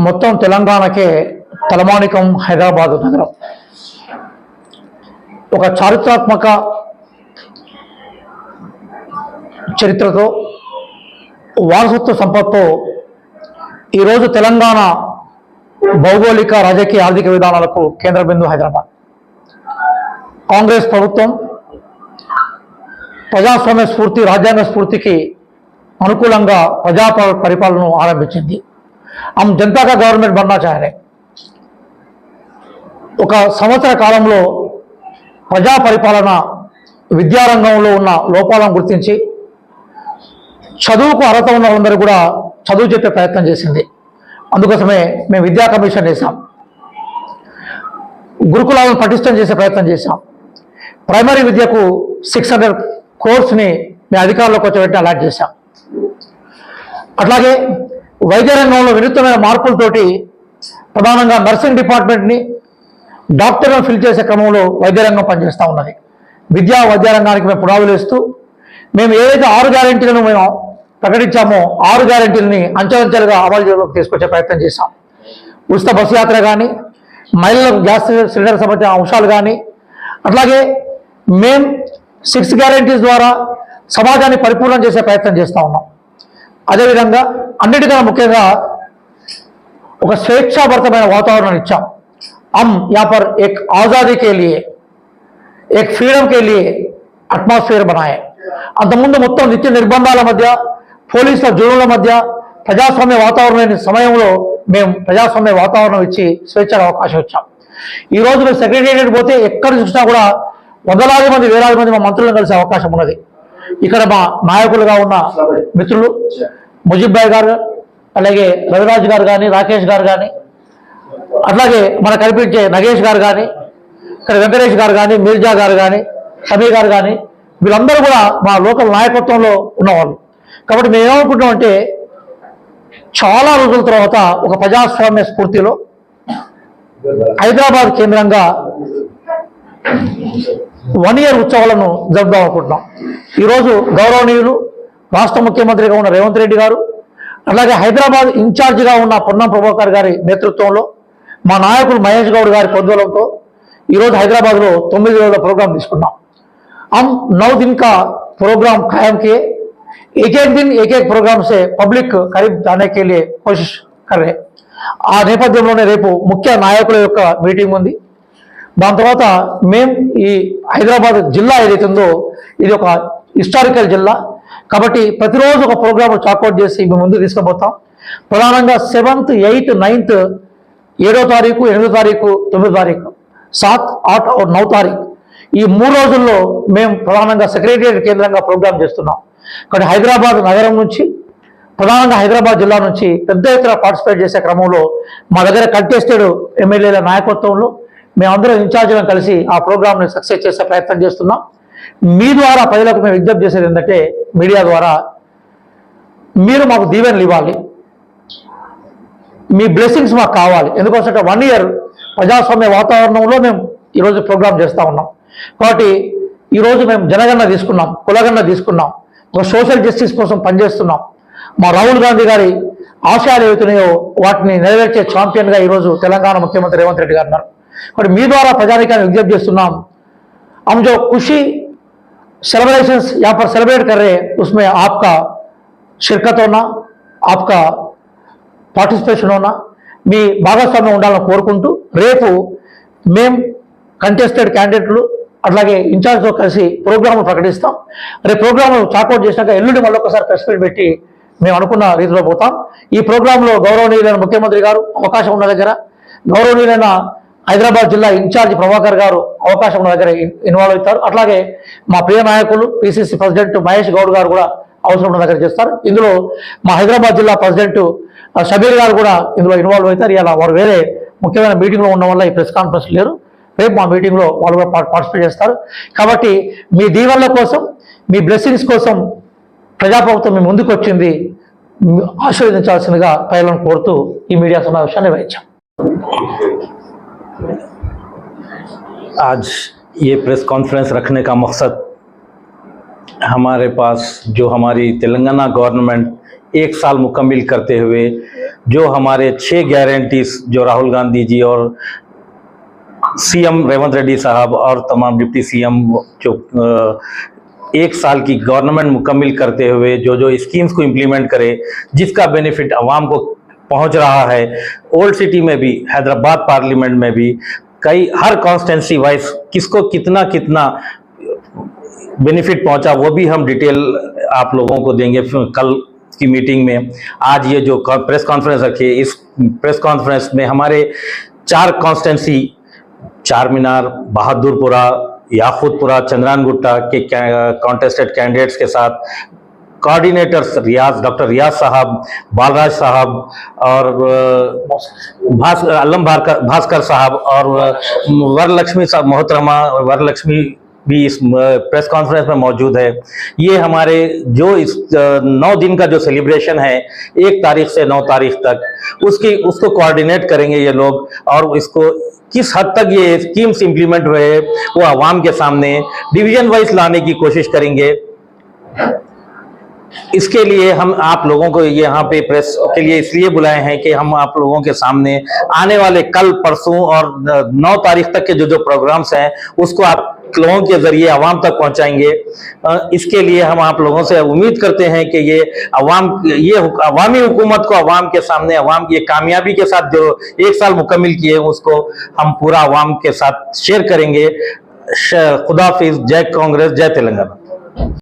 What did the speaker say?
మొత్తం తెలంగాణకే తలమానికం హైదరాబాద్ నగరం. ఒక చారిత్రాత్మక చరిత్రతో వారసత్వ సంపత్తో ఈరోజు తెలంగాణ భౌగోళిక రాజకీయ ఆర్థిక విధానాలకు కేంద్ర బిందువు హైదరాబాద్. కాంగ్రెస్ ప్రభుత్వం ప్రజాస్వామ్య స్ఫూర్తి, రాజ్యాంగ స్ఫూర్తికి అనుకూలంగా ప్రజా పరిపాలనను ఆరంభించింది. हम जनता का गवर्नमेंट बनना चाह रहे. ఒక సంవత్సర కాలంలో ప్రజా పరిపాలన విద్యారంగంలో ఉన్న లోపాలను గుర్తించి చదువుకు అర్హత ఉన్న వాళ్ళందరూ కూడా చదువు చెప్పే ప్రయత్నం చేసింది. అందుకోసమే మేము విద్యా కమిషన్ చేశాం. గురుకులాలను పటిష్టం చేసే ప్రయత్నం చేశాం. ప్రైమరీ విద్యకు 600 కోర్స్ని మేము అధికారంలోకి వచ్చి అలాట్ చేశాం. అట్లాగే వైద్య రంగంలో వినూత్నమైన మార్పులతోటి ప్రధానంగా నర్సింగ్ డిపార్ట్మెంట్ని, డాక్టర్లను ఫిల్ చేసే క్రమంలో వైద్య రంగం పనిచేస్తూ ఉన్నది. విద్యా వైద్య రంగానికి మేము పునాదులు వేస్తూ మేము ఏదైతే 6 గ్యారెంటీలను మేము ప్రకటించామో 6 గ్యారెంటీలని అంచెలంచెలుగా అమలు తీసుకొచ్చే ప్రయత్నం చేశాం. ఉచిత బస్సు యాత్ర కానీ, మహిళలకు గ్యాస్ సిలిండర్ సంబంధించిన అంశాలు కానీ, అట్లాగే మేము 6 గ్యారెంటీస్ ద్వారా సమాజాన్ని పరిపూర్ణం చేసే ప్రయత్నం చేస్తూ ఉన్నాం. అదేవిధంగా అన్నిటికన్నా ముఖ్యంగా ఒక స్వేచ్ఛాభరితమైన వాతావరణాన్ని ఇచ్చాం. हम यहाँ पर एक आज़ादी के लिए, एक फ्रीडम के लिए అట్మాస్ఫియర్ बनाए. అంతకుముందు మొత్తం నిత్య నిర్బంధాల మధ్య, పోలీసుల జోనుల మధ్య ప్రజాస్వామ్య వాతావరణం సమయంలో మేము ప్రజాస్వామ్య వాతావరణం ఇచ్చి స్వేచ్ఛగా అవకాశం ఇచ్చాం. ఈరోజు మేము సెక్రటేరియట్ పోతే ఎక్కడ చూసినా కూడా వందలాది మంది, వేలాది మంది మా మంత్రులను కలిసే అవకాశం ఉన్నది. ఇక్కడ మా నాయకులుగా ఉన్న మిత్రులు ముజీబ్ భాయ్ గారు, అలాగే రవిరాజ్ గారు కానీ, రాకేష్ గారు కానీ, అట్లాగే మనకు కనిపించే నగేష్ గారు కానీ, ఇక్కడ వెంకటేష్ గారు కానీ, మీర్జా గారు కానీ, సమీ గారు కానీ, వీళ్ళందరూ కూడా మా లోకల్ నాయకత్వంలో ఉన్నవాళ్ళు. కాబట్టి మేము ఏమనుకుంటామంటే చాలా రోజుల తర్వాత ఒక ప్రజాస్వామ్య స్ఫూర్తిలో హైదరాబాద్ కేంద్రంగా 1 ఇయర్ ఉత్సవాలను జరుపుదాం అనుకుంటున్నాం. ఈరోజు గౌరవనీయులు రాష్ట్ర ముఖ్యమంత్రిగా ఉన్న రేవంత్ రెడ్డి గారు, అలాగే హైదరాబాద్ ఇన్ఛార్జిగా ఉన్న పొన్నం ప్రభాకర్ గారి నేతృత్వంలో మా నాయకులు మహేష్ గౌడ్ గారి పొద్దులతో ఈరోజు హైదరాబాద్లో 9 రోజుల ప్రోగ్రాం తీసుకున్నాం. हम 9 दिन का प्रोग्राम कायम किए. एक दिन एक प्रोग्राम से पब्लिक करीब जाने के लिए कोशिश कर रहे. ఆ నేపథ్యంలోనే రేపు ముఖ్య నాయకుల యొక్క మీటింగ్ ఉంది. దాని తర్వాత మేము ఈ హైదరాబాద్ జిల్లా ఏదైతే ఉందో ఇది ఒక హిస్టారికల్ జిల్లా కాబట్టి ప్రతిరోజు ఒక ప్రోగ్రామ్ చాకౌట్ చేసి మేము ముందుకు తీసుకుపోతాం. ప్రధానంగా 7th, 8th, 9th, 7వ తారీఖు, 8వ తారీఖు, 9వ తారీఖు, 7, 8 और 9 తారీఖు ఈ 3 రోజుల్లో మేము ప్రధానంగా సెక్రటేరియట్ కేంద్రంగా ప్రోగ్రామ్ చేస్తున్నాం. కాబట్టి హైదరాబాద్ నగరం నుంచి, ప్రధానంగా హైదరాబాద్ జిల్లా నుంచి పెద్ద ఎత్తున పార్టిసిపేట్ చేసే క్రమంలో మా దగ్గర కంటెస్టెడ్ ఎమ్మెల్యేల నాయకత్వంలో మేమందరం ఇన్ఛార్జీలను కలిసి ఆ ప్రోగ్రామ్ని సక్సెస్ చేసే ప్రయత్నం చేస్తున్నాం. మీ ద్వారా ప్రజలకు మేము విజ్ఞప్తి చేసేది ఏంటంటే మీడియా ద్వారా మీరు మాకు దీవెనలు ఇవ్వాలి, మీ బ్లెస్సింగ్స్ మాకు కావాలి. ఎందుకంటే 1 ఇయర్ ప్రజాస్వామ్య వాతావరణంలో మేము ఈరోజు ప్రోగ్రామ్ చేస్తూ ఉన్నాం. కాబట్టి ఈరోజు మేము జనగణన తీసుకున్నాం, కులగణన తీసుకున్నాం, ఒక సోషల్ జస్టిస్ కోసం పనిచేస్తున్నాం. మా రాహుల్ గాంధీ గారి ఆశయాలు ఏవైతున్నాయో వాటిని నెరవేర్చే ఛాంపియన్గా ఈరోజు తెలంగాణ ముఖ్యమంత్రి రేవంత్ రెడ్డి గారు ఉన్నారు. కాబట్టి మీ ద్వారా ప్రజానికాన్ని విజ్ఞప్తి చేస్తున్నాం. हम जो खुशी सेलिब्रेशंस यहाँ पर सेलिब्रेट कर रहे हैं उसमें आपका शिरकत होना, आपका పార్టిసిపేషన్ होना, మీ భాగస్వామ్యం ఉండాలని కోరుకుంటూ రేపు మేము కంటెస్టెడ్ క్యాండిడేట్లు అట్లాగే ఇన్ఛార్జ్తో కలిసి ప్రోగ్రామ్ ప్రకటిస్తాం. రేపు ప్రోగ్రామ్ చాకౌట్ చేసినాక ఎల్లుండి మళ్ళీ ఒకసారి ప్రెస్ మీట్ పెట్టి మేము అనుకున్న రీతిలో పోతాం. ఈ ప్రోగ్రాంలో గౌరవనీయులైన ముఖ్యమంత్రి గారు అవకాశం ఉన్న దగ్గర, గౌరవనీయులైన హైదరాబాద్ జిల్లా ఇన్ఛార్జ్ ప్రభాకర్ గారు అవకాశం ఉన్న దగ్గర ఇన్వాల్వ్ అవుతారు. అట్లాగే మా ప్రియ నాయకులు పిసిసి ప్రెసిడెంట్ మహేష్ గౌడ్ గారు కూడా అవసరం ఉన్న దగ్గర చేస్తారు. ఇందులో మా హైదరాబాద్ జిల్లా ప్రెసిడెంట్ షబీర్ గారు కూడా ఇందులో ఇన్వాల్వ్ అవుతారు. ఇలా వారు వేరే ముఖ్యమైన మీటింగ్లో ఉండడం వల్ల ఈ ప్రెస్ కాన్ఫరెన్స్ లేరు. రేపు మా మీటింగ్లో వాళ్ళు కూడా పార్టిసిపేట్ చేస్తారు. కాబట్టి మీ దీవెనల కోసం, మీ బ్లెస్సింగ్స్ కోసం ప్రజాప్రభుత్వం మీ ముందుకు వచ్చింది, ఆశీర్వదించాల్సిందిగా ప్రజలను కోరుతూ ఈ మీడియా సమావేశాన్ని నిర్వహించాం. आज ये प्रेस कॉन्फ्रेंस रखने का मकसद हमारे पास जो हमारी तेलंगाना गवर्नमेंट एक साल मुकम्मिल करते हुए जो हमारे 6 गारंटीज जो राहुल गांधी जी और सीएम रेवंत रेड्डी साहब और तमाम डिप्टी सीएम जो एक साल की गवर्नमेंट मुकम्मिल करते हुए जो जो स्कीम्स को इम्प्लीमेंट करे, जिसका बेनिफिट आवाम को पहुंच रहा है। ओल्ड सिटी में भी, हैदराबाद पार्लियामेंट में भी हर कॉन्स्टिट्यूंसी वाइज किसको कितना कितना बेनिफिट पहुंचा वो भी हम डिटेल आप लोगों को देंगे कल की मीटिंग में। आज ये जो प्रेस कॉन्फ्रेंस रखी है, इस प्रेस कॉन्फ्रेंस में हमारे 4 कॉन्स्टिट्यूंसी चार मीनार, बहादुरपुरा, याकूतपुरा, चंद्रानगुट्टा के कॉन्टेस्टेड कैंडिडेट्स के साथ कोऑर्डिनेटर्स डॉक्टर रियाज साहब, बालराज साहब और भास्कर साहब और वरलक्ष्मी साहब, मोहतरमा वरलक्ष्मी भी इस प्रेस कॉन्फ्रेंस में मौजूद है। ये हमारे जो इस 9 दिन का जो सेलिब्रेशन है 1 तारीख से 9 तारीख तक उसको कोऑर्डिनेट करेंगे ये लोग, और इसको किस हद तक ये स्कीम्स इंप्लीमेंट हुए वो आवाम के सामने डिवीजन वाइज लाने की कोशिश करेंगे। इसके लिए हम आप लोगों को यहाँ पे प्रेस के लिए इसलिए बुलाए हैं कि हम आप लोगों के सामने आने वाले कल, परसों और 9 तारीख तक के जो जो प्रोग्राम्स हैं उसको आप लोगों के जरिए आवाम तक पहुंचाएंगे। इसके लिए हम आप लोगों से उम्मीद करते हैं कि ये अवामी हुकूमत को आवाम के सामने, आवाम की कामयाबी के साथ जो 1 साल मुकम्मिल किए उसको हम पूरा आवाम के साथ शेयर करेंगे। खुदा हाफिज। जय कांग्रेस, जय तेलंगाना।